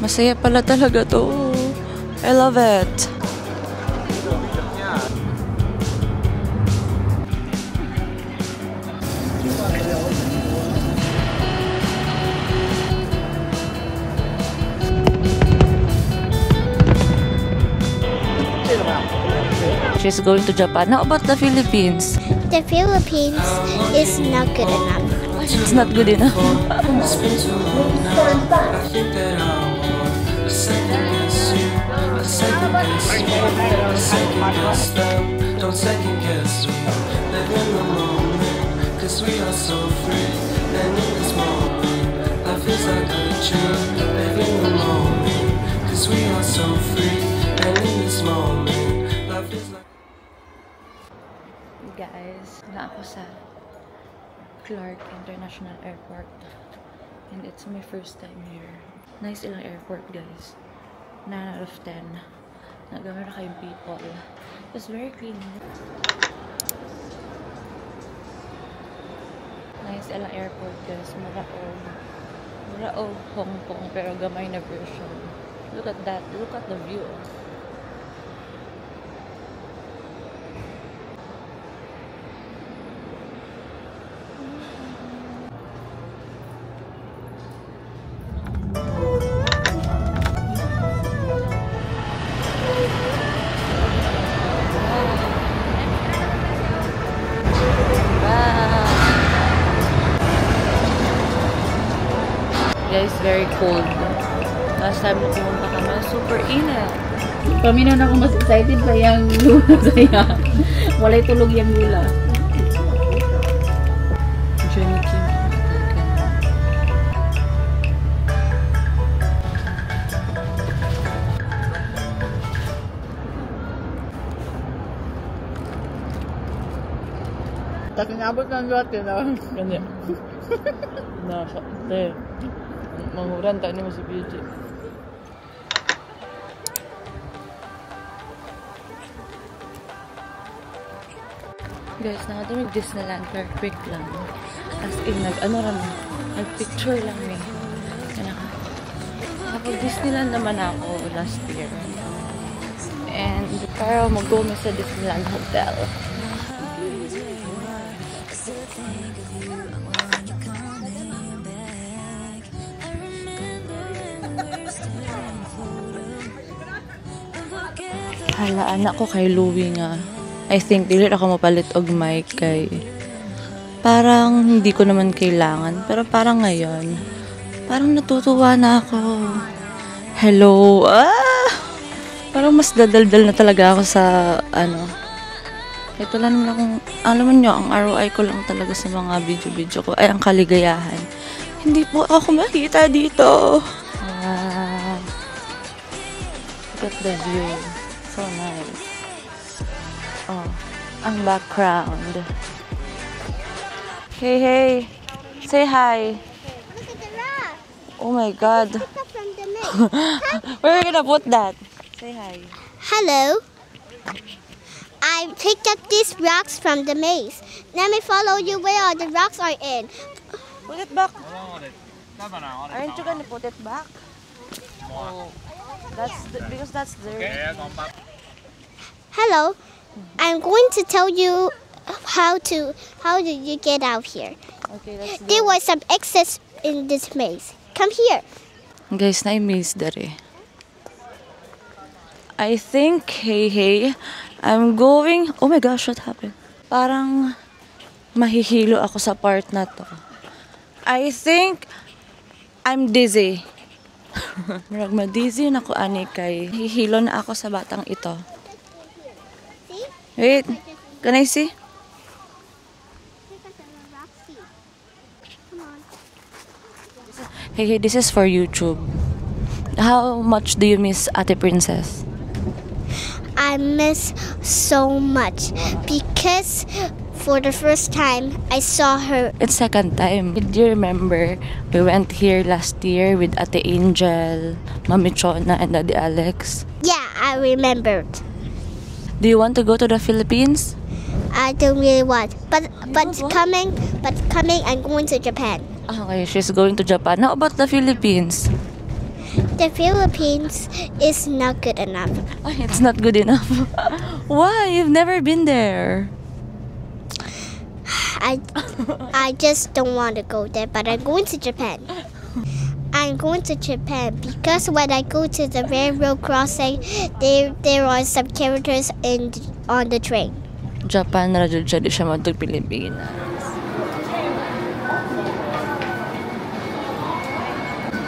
Masaya pala talaga to. I love it. She's going to Japan. How about the Philippines? The Philippines is not good enough. It's not good enough. Don't second guess me. Live in the moment, 'cause we are so free. And in this moment, life is like a dream. Live in the moment, 'cause we are so free. And in this moment, life is like. Guys, na ako sa Clark International Airport. And it's my first time here. Nice ilang airport, guys. 9 out of 10. Nagamit na kayong people. It was very clean. Nice ilang airport, guys. Murao, Hong Kong, pero gamay na version. Look at that. Look at the view. Guys, very cold. Last time na pumunta kami, super init. Paminaw na ako mas excited pa yung lula saya. Walay tulog yung lula. Jenny Kim. Takinabot ng lote na. Ganyan. Nasa, manguran tayo mo si PJ. Guys, nakadamig Disneyland per quick lang. As in, nag-picture lang eh. Nakapag-Disneyland naman ako last year. And, para mag-go sa Disneyland Hotel. Hala, anak ko kay Louie nga. I think, dili ako mapalit og mic kay parang hindi ko naman kailangan. Pero parang ngayon, parang natutuwa na ako. Hello! Parang mas dadaldal na talaga ako sa, ito lang naman akong, alam mo nyo, ang ROI ko lang talaga sa mga video-video ko, ay ang kaligayahan. Hindi po ako makita dito. Look at the view. So nice. Oh, ang background. Hey, hey. Say hi. Look at the rock. Oh my God. Pick up from the mist. Where are we gonna put that? Say hi. Hello. I picked up these rocks from the maze. Let me follow you where all the rocks are in. Put it back. Aren't you gonna put it back? Oh, because that's dirty. Hello. I'm going to tell you how did you get out here. Okay, let's go. There was some excess in this maze. Come here. Guys, na-amaze dari. I think, hey, I'm going, oh my gosh, what happened? Parang mahihilo ako sa part na to. I think I'm dizzy. Marag ma-dizzy na ko ani kay hihilo na ako sa batang ito. Wait, can I see? Hey, this is for YouTube. How much do you miss Ate Princess? I miss so much because for the first time I saw her. It's second time. Do you remember we went here last year with Ate Angel, Mami Chona, and Daddy Alex? Yeah, I remembered. Do you want to go to the Philippines? I don't really want, but coming, I'm going to Japan. Okay, she's going to Japan. How about the Philippines? The Philippines is not good enough. Ay, it's not good enough. Why? You've never been there. I just don't want to go there, but I'm going to Japan. I'm going to Japan because when I go to the railroad crossing, there are some characters on the train. Japan na radyo siya, di siya matag Pilipinas.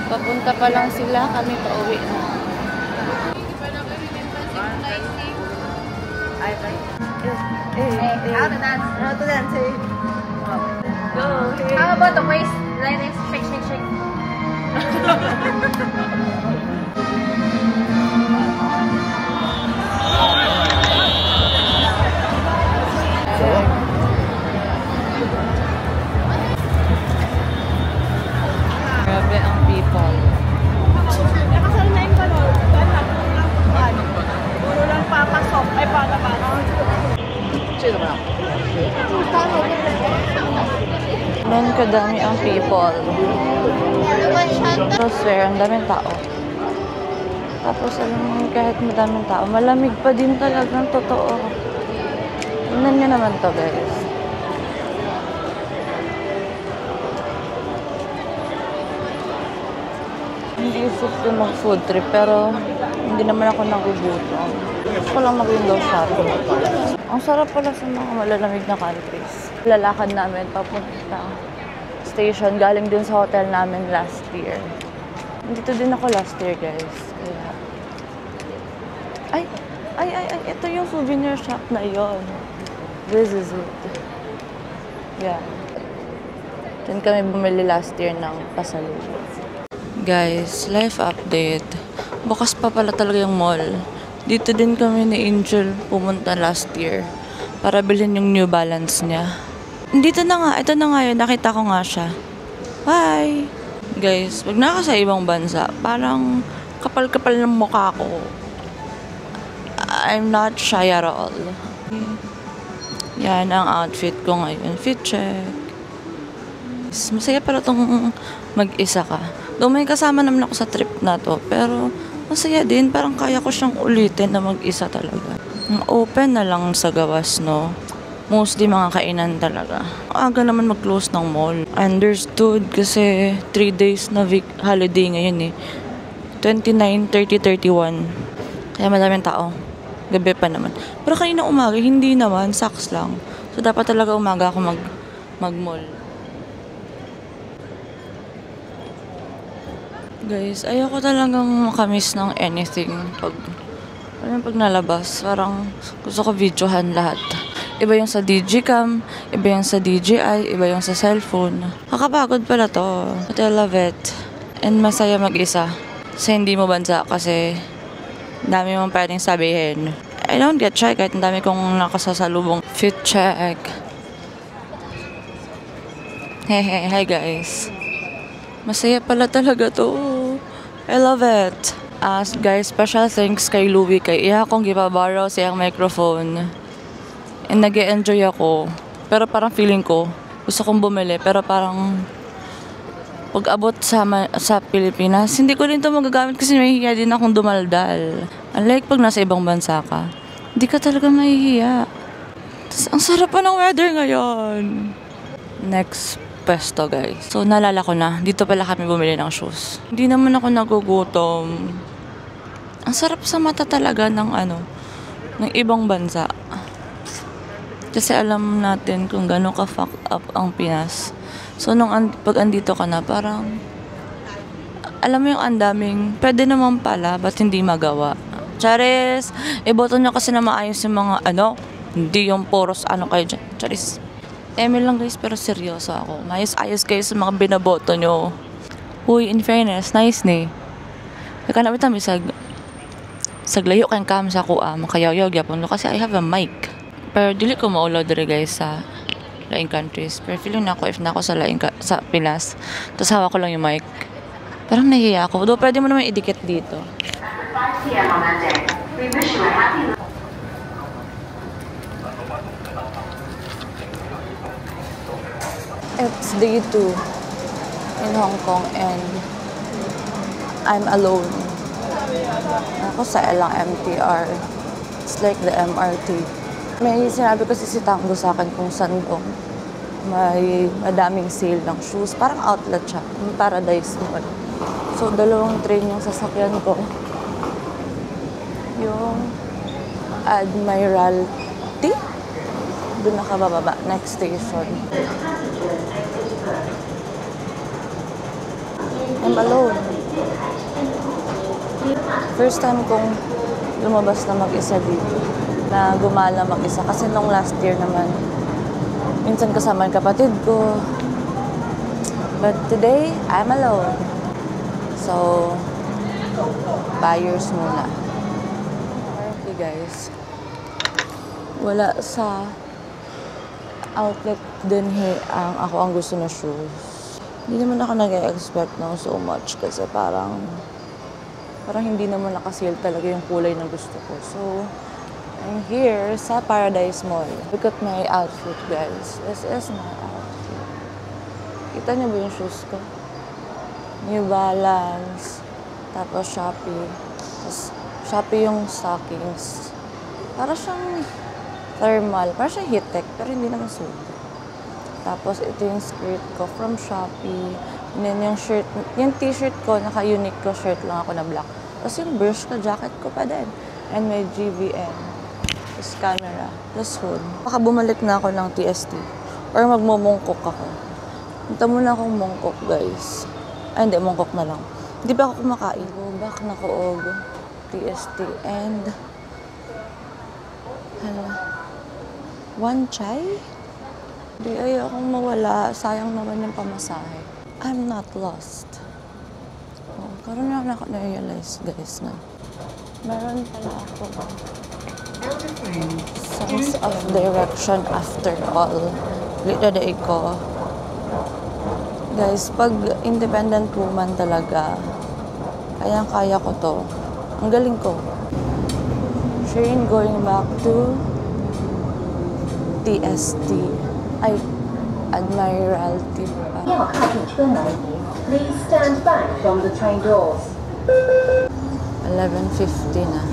Papunta pa lang sila, kami pa uwi na. How to dance? How to dance, eh? Go, hey. How about the waist? Like this, shake, shake, shake. Grabe ang people. Puro lang papasok. Ay, Ganun kadami ang people. I swear, ang daming tao. Tapos alam mo, kahit madaming tao, malamig pa din talagang totoo. Tingnan nyo naman to, guys. Hindi isip ko mag-food trip, pero hindi naman ako nagugutom. Gusto ko lang mag-window shopping. Ang sarap pala sa mga malalamig na countries. Lalakad namin papunta station, galing din sa hotel namin last year. Dito din ako last year, guys. Kaya... Ay, ito yung souvenir shop na yon. This is it. Yeah. Doon kami bumili last year ng pasalubong. Guys, life update. Bukas pa pala talaga yung mall. Dito din kami ni Angel pumunta last year para bilhin yung New Balance niya. Dito na nga, ito na nga yun. Nakita ko nga siya. Bye! Guys, pag naka sa ibang bansa, parang kapal-kapal ng mukha ko. I'm not shy at all. Yan ang outfit ko ngayon. Fit check. Masaya pala itong mag-isa ka. Though may kasama naman ako sa trip na to, pero masaya din. Parang kaya ko siyang ulitin na mag-isa talaga. Open na lang sa gawas, no? Mostly mga kainan talaga. Aga naman mag-close ng mall. Understood kasi 3 days na holiday ngayon eh. 29, 30, 31. Kaya madaming tao. Gabi pa naman. Pero kanina umaga, hindi naman. Saks lang. So dapat talaga umaga ako mag-mall. Guys, ayoko talagang makamiss ng anything pag nalabas. Parang gusto ko videohan lahat. Iba yung sa DigiCam, iba yung sa DJI, iba yung sa cellphone. Kakapagod pala to. But I love it. And masaya mag-isa. Sa hindi mo bansa kasi dami mong pwedeng sabihin. I don't get shy kahit ang dami kong nakasasalubong. Fit check. Hey, hi guys. Masaya pala talaga to. I love it. Guys, special thanks kay Louie. Kay iya akong gipabaro siyang microphone. And nag-e-enjoy ako. Pero parang feeling ko, gusto kong bumili. Pero parang pag abot sa Pilipinas, hindi ko rin ito magagamit kasi mahihiya din akong dumaldal. Unlike pag nasa ibang bansa ka, hindi ka talaga mahihiya. Tas, ang sarap pa ng weather ngayon. Next pesto, guys. So, naalala ko na, dito pala kami bumili ng shoes. Hindi naman ako nagugutom. Ang sarap sa mata talaga ng ng ibang bansa. Kasi alam natin kung gano'n ka-fuck up ang Pinas. So, pag andito ka na, parang, alam mo yung andaming, pwede naman pala, ba't hindi magawa? Charis! Iboto nyo kasi na maayos yung mga, hindi yung poros, kayo dyan. Charis! Eme lang guys, pero seryoso ako. Mayos-ayos kayo sa mga binaboto nyo. Uy, in fairness, nice ni. Kaya na bitami saglayo kayong kam sa kuha, makayaw-yaw gyapon kasi I have a mic. Pero dili ko maulaw dire guys sa laing countries. Pero feeling na ako if na ako sa Pinas, tapos hawak ko lang yung mic. Parang nahihiya ako. Though pwede mo naman idikit dito. It's day 2 in Hong Kong and I'm alone. Ako sa Elang MTR. It's like the MRT. May sinabi kasi si Tango sa akin kung saan doon may madaming sale ng shoes. Parang outlet siya. Yung Paradise Mall. So, dalawang train yung sasakyan ko. Yung Admiralty. Doon nakabababa. Next station. I'm alone. First time kong lumabas na mag-isa dito. Na gumala mag-isa. Kasi nung last year naman, minsan kasama yung kapatid ko. But today, I'm alone. So, buyers muna. Okay guys, wala sa outlet din ako ang gusto na shoes. Hindi naman ako nag-expect ng so much kasi parang hindi naman nakasale talaga yung kulay na gusto ko. So, I'm here sa Paradise Mall. Look at my outfit, guys. This is my outfit. Kita niyo ba yung shoes ko? New Balance. Tapos Shopee. Tapos Shopee yung stockings. Para siyang thermal. Para siyang heat-tech. Pero hindi naman suit. Tapos ito yung skirt ko from Shopee. And then yung shirt, yung t-shirt ko, naka-unique ko shirt lang ako na black. Tapos yung Bershka jacket ko pa din. And may GVN. Tapos camera. Tapos hood. Baka bumalik na ako ng TST. Or magmumungkok ako. Punta muna akong mungkok, guys. Ay, hindi. Mungkok na lang. Hindi pa ako kumakain. Go back na ko TST. And one chai? Di ayokong mawala. Sayang naman yung pamasahe. I'm not lost. Oh, karoon na ako na-realize, guys, na meron pala ako sense of direction after all. Literally ko. Guys, pag independent woman talaga, kayang-kaya ko to. Ang galing ko. Shane going back to TST. Ay, Admiralty pa. Please stand back from the train doors. 11:50 na.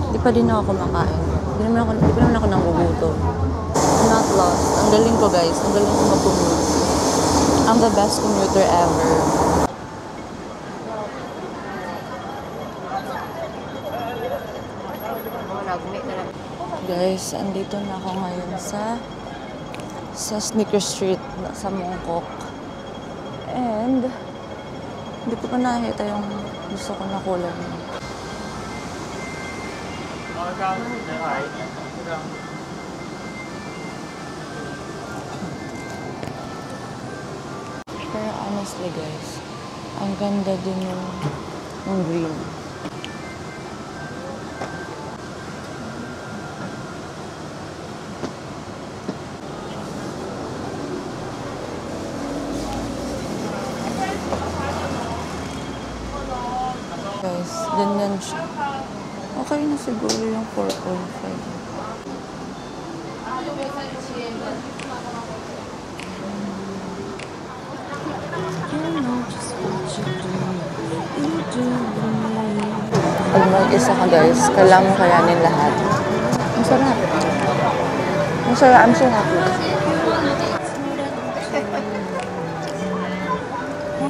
Di pa din ako kumakain. Di pa naman ako nanggugutom. I'm not lost. Ang galing ko, guys. Ang galing ko mag-commute. I'm the best commuter ever. Guys, andito na ako ngayon sa Sneaker Street sa Mongkok. And hindi ko pa nakita yung gusto ko na kulay. Pero honestly guys, ang ganda din yung green. Guys, ganyan siya. Okay na siguro yung 4.5. Pag mag-isa ka guys, kailangan mo kayanin lahat. Ang sarap. Ang sarap. I'm so happy.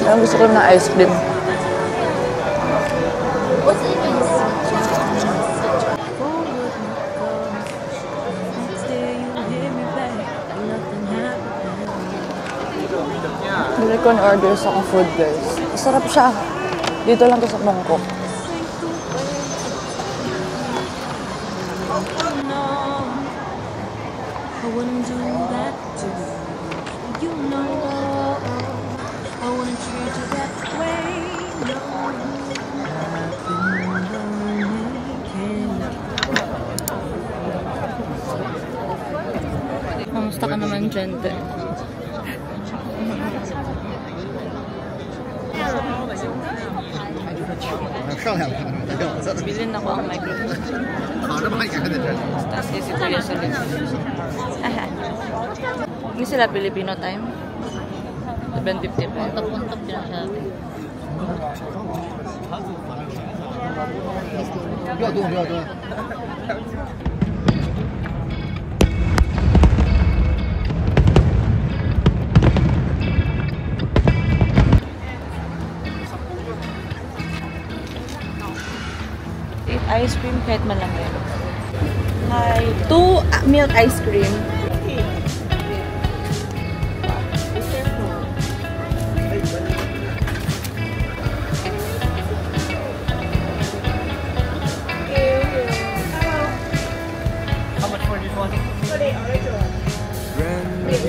Ang gusto ko na ice cream. Bili ko order sa akong food guys. Masarap siya. Dito lang to sa Mongkok. Kamusta ka naman dyan, te? Bilhin ako ang microphone. Tapos si Kuya sa likod. Hindi sila Filipino time. 7:50 pa. Puntok-puntok din siya. Eat ice cream kahit malamig. Hi. 2 milk ice cream.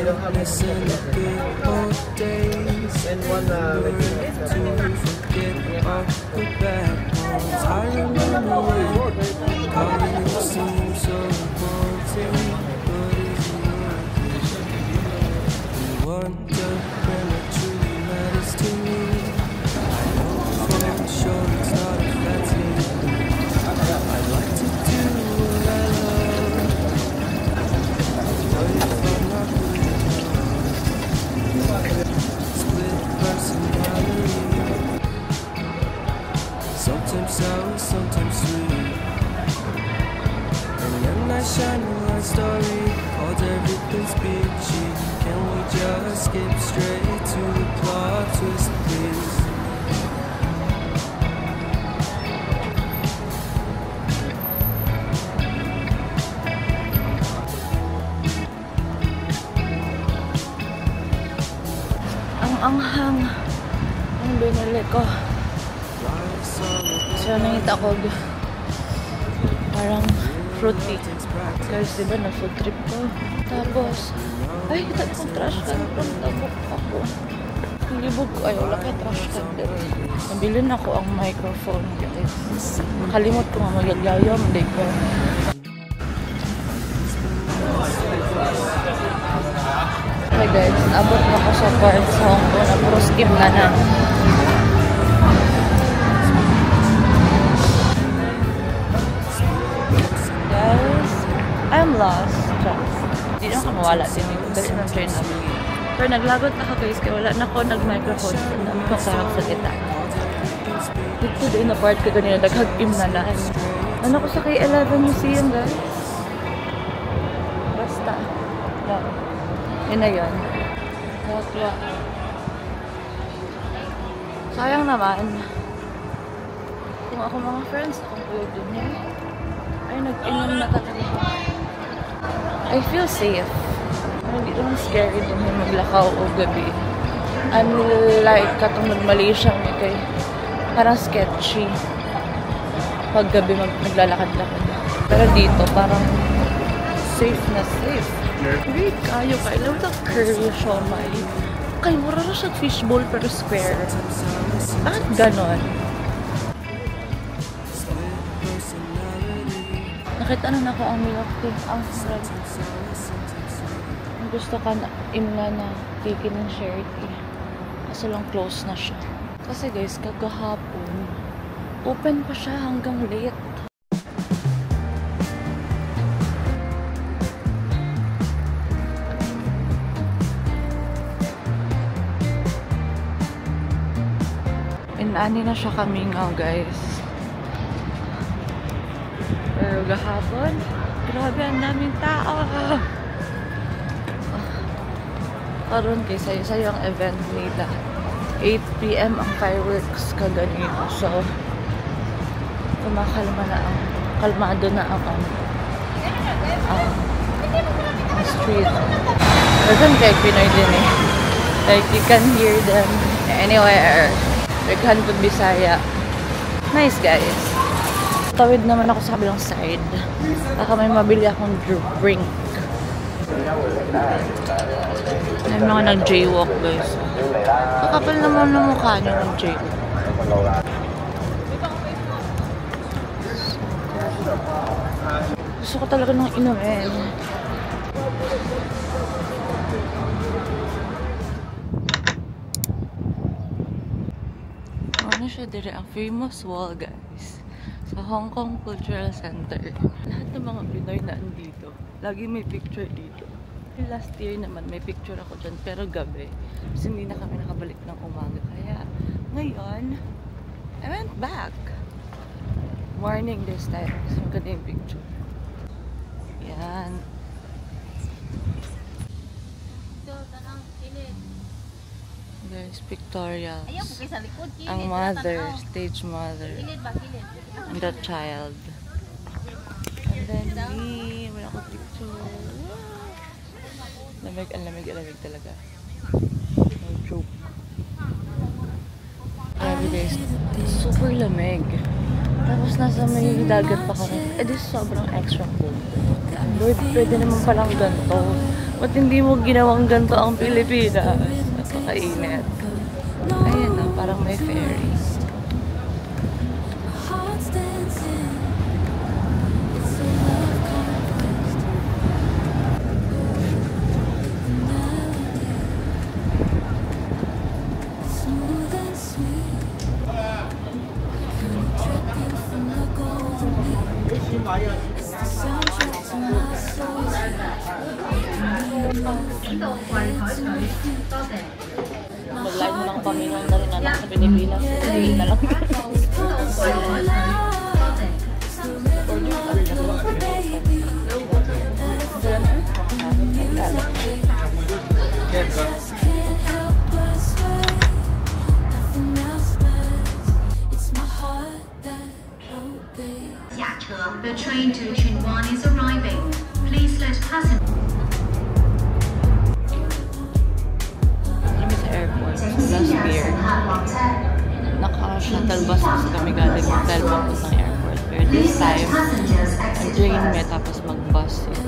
Reminisce in the good old days, and one to forget all the bad ones. I remember when calling you seemed so important, but it's worth it. You wonder when it truly matters to me. I know for sure it's not a fancy. I'd like to do what I love, but if I'm not good enough, split personality. Sometimes sour, sometimes sweet. And then I shine a light story, called everything's peachy. Can we just skip straight to the plot twist, please? Ang anghang. Ang binili ko. So, nakita ko parang fruity. Guys, diba na food trip ko? Tapos, ay, kita kong trash can. Tabok ako. Nilibog ko. Ay, wala kaya trash can din. Nabili na ako ang microphone. Nakalimot ko nga magyagayam. Hindi ko. Okay guys, abot na ako sa part sa Hong Kong na puro skim na na. Guys, I'm lost. Hindi na ako mawala din dito kasi ng train na bigay. Pero naglagot ako guys kaya wala na ako nag-microphone. Ang pasarap sa kita. Dito din na part ko ganyan, naghag-im na na. Ano ko sa K11 Museum guys? Basta. No. Yun na yun. Kaya, sayang naman. Kung ako mga friends, akong pulog din yun. Ay, nag-inom na talaga. I feel safe. Hindi naman scary din yung maglakaw o gabi. Unlike katong Malaysia may kay parang sketchy. Pag gabi naglalakad-lakad. Pero dito, parang safe na safe. Great kayo kayo. Love the curry siomai. Kay mura na siya fishbowl per square. Bakit ganon? Nakita na ako ang milk tea. Ang sarap. Gusto ka na imla na kiki ng charity. Kaso lang close na siya. Kasi guys, kagahapon, open pa siya hanggang late. Inani na siya kami nga guys. Pero gahapon, grabe ang daming tao. Karon kay sayo-sayo ang event nila. 8 PM ang fireworks kaganito. So, kumakalma na ang, kalmado na ang street. Doesn't kay Pinoy din eh. Like, you can hear them anywhere. Naghan po Bisaya. Nice guys. Tawid naman ako sa kabilang side. Baka may mabili akong drink. May mga nag-jaywalk guys. Kakapal naman ng mukha niya nag-jaywalk. Gusto ko talaga ng inumin. Ano siya dire? Ang famous wall guys. Sa Hong Kong Cultural Center. Lahat ng mga Pinoy na andito. Lagi may picture dito. Last year naman may picture ako dyan pero gabi. Kasi hindi na kami nakabalik ng umaga. Kaya ngayon, back. Morning this time. Kasi maganda yung picture. Yan. Guys, pictorial. Ayaw po kayo sa likod. Kilid. Ang mother, stage mother. Kilid ba? Kilid. And the child. And then me, wala ko picture. Lamig, ang lamig talaga. No joke. Grabe guys, super lamig. Tapos nasa may dagat pa kami. This sobrang extra cold. Lord, pwede naman palang ganito. Ba't hindi mo ginawang ganito ang Pilipinas? Napakainit. Ayan na, parang may ferry. Mag-live mo lang kami nung na rin anak sa Pilipinas. Hindi na lang. The train to Xinhuan is arriving. Please let passengers. Kami sa airport, last year, naka-shuttle bus kasi kami galing hotel papuntang airport. Pero this time, ang train may tapos mag-bus yun.